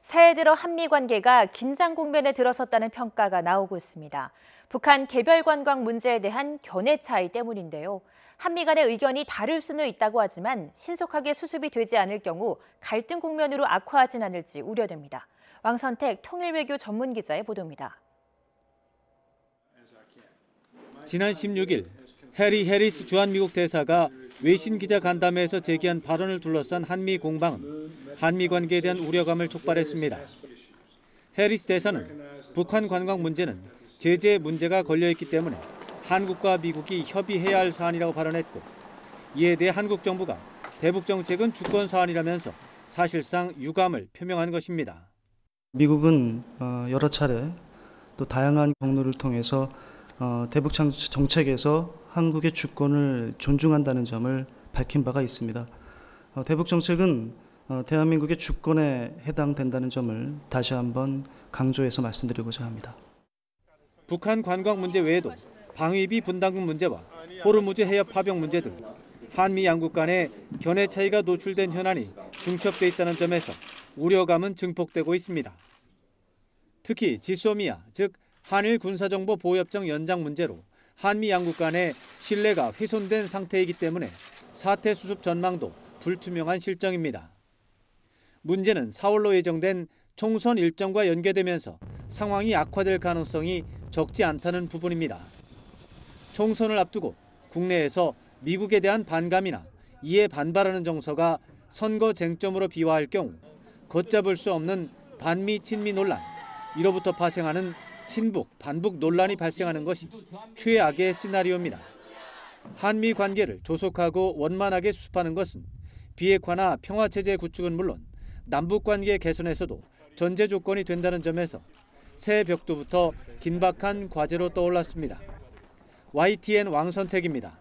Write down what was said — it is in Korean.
새해 들어 한미 관계가 긴장 국면에 들어섰다는 평가가 나오고 있습니다. 북한 개별 관광 문제에 대한 견해 차이 때문인데요. 한미 간의 의견이 다를 수는 있다고 하지만 신속하게 수습이 되지 않을 경우 갈등 국면으로 악화하진 않을지 우려됩니다. 왕선택 통일외교 전문기자의 보도입니다. 지난 16일 해리 해리스 주한미국 대사가 외신 기자 간담회에서 제기한 발언을 둘러싼 한미 공방은 한미 관계에 대한 우려감을 촉발했습니다. 해리스 대사는 북한 관광 문제는 제재 문제가 걸려있기 때문에 한국과 미국이 협의해야 할 사안이라고 발언했고, 이에 대해 한국 정부가 대북 정책은 주권 사안이라면서 사실상 유감을 표명한 것입니다. 미국은 여러 차례 또 다양한 경로를 통해서 대북 정책에서 한국의 주권을 존중한다는 점을 밝힌 바가 있습니다. 대북 정책은 대한민국의 주권에 해당된다는 점을 다시 한번 강조해서 말씀드리고자 합니다. 북한 관광 문제 외에도 방위비 분담금 문제와 호르무즈 해협 파병 문제 등 한미 양국 간의 견해 차이가 노출된 현안이 중첩돼 있다는 점에서 우려감은 증폭되고 있습니다. 특히 지소미아, 즉 한일 군사정보 보호협정 연장 문제로 한미 양국 간의 신뢰가 훼손된 상태이기 때문에 사태 수습 전망도 불투명한 실정입니다. 문제는 4월로 예정된 총선 일정과 연계되면서 상황이 악화될 가능성이 적지 않다는 부분입니다. 총선을 앞두고 국내에서 미국에 대한 반감이나 이에 반발하는 정서가 선거 쟁점으로 비화할 경우 걷잡을 수 없는 반미 친미 논란, 이로부터 파생하는 친북, 반북 논란이 발생하는 것이 최악의 시나리오입니다. 한미 관계를 조속하고 원만하게 수습하는 것은 비핵화나 평화체제 구축은 물론 남북 관계 개선에서도 전제 조건이 된다는 점에서 새 벽두부터 긴박한 과제로 떠올랐습니다. YTN 왕선택입니다.